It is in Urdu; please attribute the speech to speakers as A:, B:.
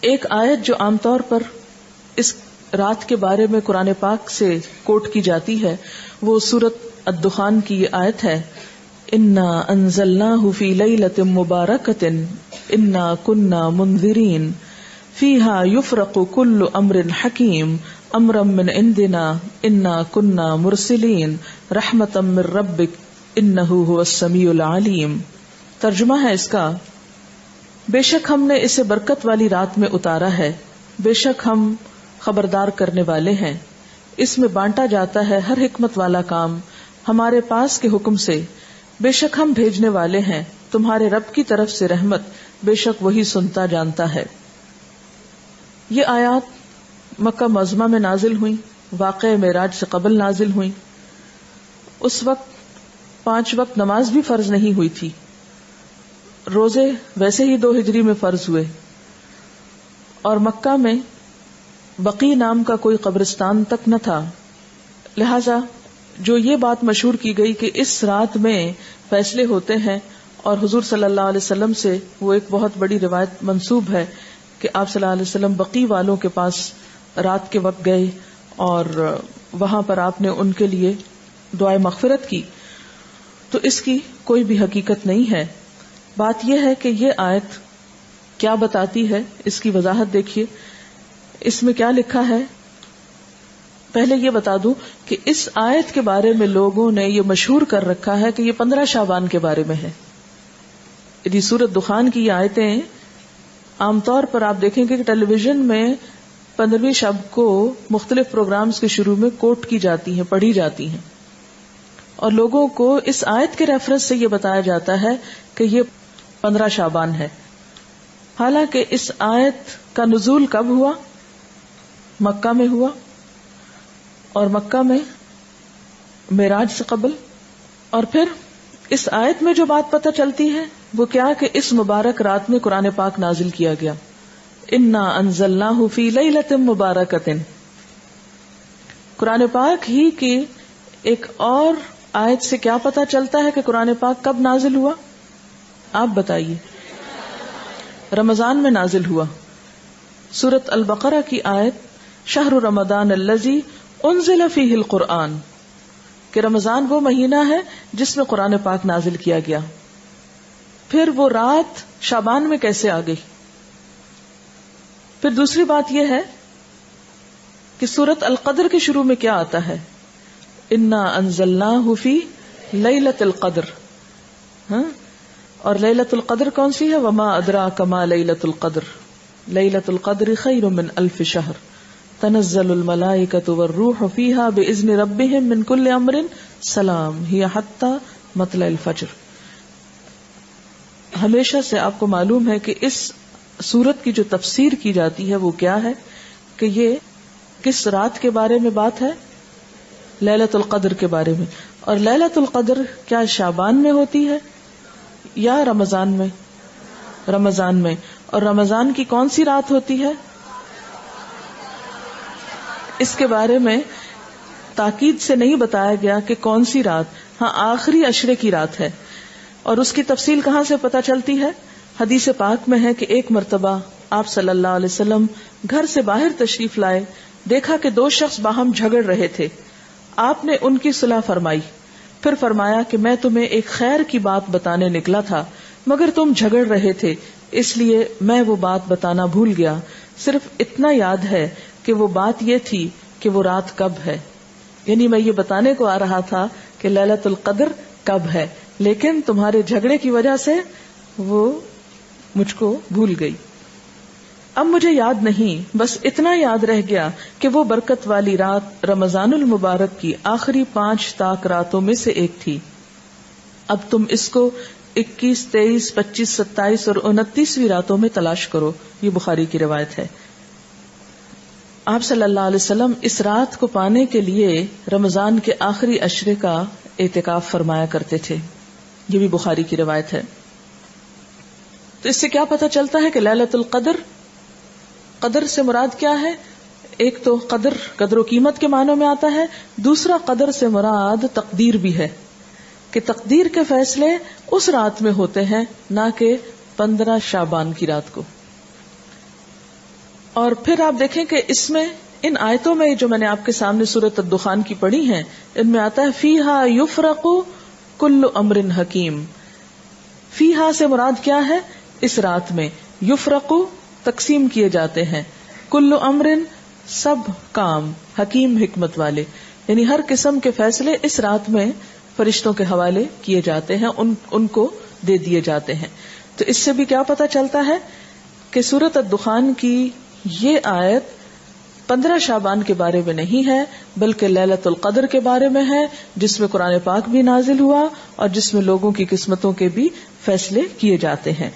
A: ایک آیت جو عام طور پر اس رات کے بارے میں قرآن پاک سے کوٹ کی جاتی ہے وہ سورۃ الدخان کی یہ آیت ہے، انا انزلناہ فی لیلۃ مبارکۃ انا کنا منذرین فیہا یفرق کل امر حکیم امرا من عندنا انا کنا مرسلین رحمتا من ربک انہ هو السمیع العلیم۔ ترجمہ ہے اس کا، بے شک ہم نے اسے برکت والی رات میں اتارا ہے، بے شک ہم خبردار کرنے والے ہیں، اس میں بانٹا جاتا ہے ہر حکمت والا کام ہمارے پاس کے حکم سے، بے شک ہم بھیجنے والے ہیں تمہارے رب کی طرف سے رحمت، بے شک وہی سنتا جانتا ہے۔ یہ آیات مکہ معظمہ میں نازل ہوئیں، واقع معراج سے قبل نازل ہوئیں۔ اس وقت 5 وقت نماز بھی فرض نہیں ہوئی تھی، روزے ویسے ہی 2 ہجری میں فرض ہوئے، اور مکہ میں بقی نام کا کوئی قبرستان تک نہ تھا، لہذا جو یہ بات مشہور کی گئی کہ اس رات میں فیصلے ہوتے ہیں، اور حضور صلی اللہ علیہ وسلم سے وہ ایک بہت بڑی روایت منسوب ہے کہ آپ صلی اللہ علیہ وسلم بقی والوں کے پاس رات کے وقت گئے اور وہاں پر آپ نے ان کے لیے دعائے مغفرت کی، تو اس کی کوئی بھی حقیقت نہیں ہے۔ بات یہ ہے کہ یہ آیت کیا بتاتی ہے، اس کی وضاحت دیکھیے، اس میں کیا لکھا ہے۔ پہلے یہ بتا دوں کہ اس آیت کے بارے میں لوگوں نے یہ مشہور کر رکھا ہے کہ یہ 15 شعبان کے بارے میں ہے۔ یعنی سورۃ دخان کی یہ آیتیں عام طور پر آپ دیکھیں گے کہ ٹیلی ویژن میں 15ویں شب کو مختلف پروگرامز کے شروع میں کوٹ کی جاتی ہیں، پڑھی جاتی ہیں، اور لوگوں کو اس آیت کے ریفرنس سے یہ بتایا جاتا ہے کہ یہ 15 شعبان ہے۔ حالانکہ اس آیت کا نزول کب ہوا؟ مکہ میں ہوا، اور مکہ میں معراج سے قبل۔ اور پھر اس آیت میں جو بات پتہ چلتی ہے وہ کیا کہ اس مبارک رات میں قرآن پاک نازل کیا گیا، انا انزلناہ فی لیلۃ مبارکۃ۔ قرآن پاک ہی کی ایک اور آیت سے کیا پتہ چلتا ہے کہ قرآن پاک کب نازل ہوا؟ آپ بتائیے۔ رمضان میں نازل ہوا۔ سورۃ البقرہ کی آیت شہر رمضان الذی انزل فیہ القرآن، کہ رمضان وہ مہینہ ہے جس میں قرآن پاک نازل کیا گیا۔ پھر وہ رات شعبان میں کیسے آ گئی؟ پھر دوسری بات یہ ہے کہ سورۃ القدر کے شروع میں کیا آتا ہے؟ انا انزلناہ فی لیلۃ القدر، اور لیلۃ القدر کون سی ہے؟ وما ادراک ما لیلۃ القدر، لیلۃ القدر خیر من الف شہر تنزل الملائکۃ والروح فیہا باذن ربہم من کل امر سلام ہی حتی مطلع الفجر۔ ہمیشہ سے آپ کو معلوم ہے کہ اس سورت کی جو تفسیر کی جاتی ہے وہ کیا ہے کہ یہ کس رات کے بارے میں بات ہے؟ لیلۃ القدر کے بارے میں۔ اور لیلۃ القدر کیا شعبان میں ہوتی ہے یا رمضان میں؟ رمضان میں۔ اور رمضان کی کون سی رات ہوتی ہے؟ اس کے بارے میں تاکید سے نہیں بتایا گیا کہ کون سی رات، ہاں آخری عشرے کی رات ہے۔ اور اس کی تفصیل کہاں سے پتہ چلتی ہے؟ حدیث پاک میں ہے کہ ایک مرتبہ آپ صلی اللہ علیہ وسلم گھر سے باہر تشریف لائے، دیکھا کہ 2 شخص باہم جھگڑ رہے تھے، آپ نے ان کی صلح فرمائی، پھر فرمایا کہ میں تمہیں ایک خیر کی بات بتانے نکلا تھا مگر تم جھگڑ رہے تھے، اس لیے میں وہ بات بتانا بھول گیا، صرف اتنا یاد ہے کہ وہ بات یہ تھی کہ وہ رات کب ہے۔ یعنی میں یہ بتانے کو آ رہا تھا کہ لیلۃ القدر کب ہے، لیکن تمہارے جھگڑے کی وجہ سے وہ مجھ کو بھول گئی، اب مجھے یاد نہیں، بس اتنا یاد رہ گیا کہ وہ برکت والی رات رمضان المبارک کی آخری 5 طاق راتوں میں سے ایک تھی۔ اب تم اس کو 21، 23، 25، 27 اور 29ویں راتوں میں تلاش کرو۔ یہ بخاری کی روایت ہے۔ آپ صلی اللہ علیہ وسلم اس رات کو پانے کے لیے رمضان کے آخری عشرے کا اعتکاف فرمایا کرتے تھے، یہ بھی بخاری کی روایت ہے۔ تو اس سے کیا پتہ چلتا ہے کہ لیلۃ القدر، قدر سے مراد کیا ہے؟ ایک تو قدر و قیمت کے معنوں میں آتا ہے، دوسرا قدر سے مراد تقدیر بھی ہے کہ تقدیر کے فیصلے اس رات میں ہوتے ہیں، نہ کہ 15 شعبان کی رات کو۔ اور پھر آپ دیکھیں کہ اس میں ان آیتوں میں جو میں نے آپ کے سامنے سورۃ الدخان کی پڑھی ہیں، ان میں آتا ہے فیہا یفرق کل امر حکیم. فیہا سے مراد کیا ہے؟ اس رات میں، یفرق تقسیم کیے جاتے ہیں، کل امر سب کام، حکیم حکمت والے، یعنی ہر قسم کے فیصلے اس رات میں فرشتوں کے حوالے کیے جاتے ہیں، ان کو دے دیے جاتے ہیں. تو اس سے بھی کیا پتہ چلتا ہے کہ سورۃ الدخان کی یہ آیت 15 شعبان کے بارے میں نہیں ہے، بلکہ لیلۃ القدر کے بارے میں ہے، جس میں قرآن پاک بھی نازل ہوا اور جس میں لوگوں کی قسمتوں کے بھی فیصلے کیے جاتے ہیں.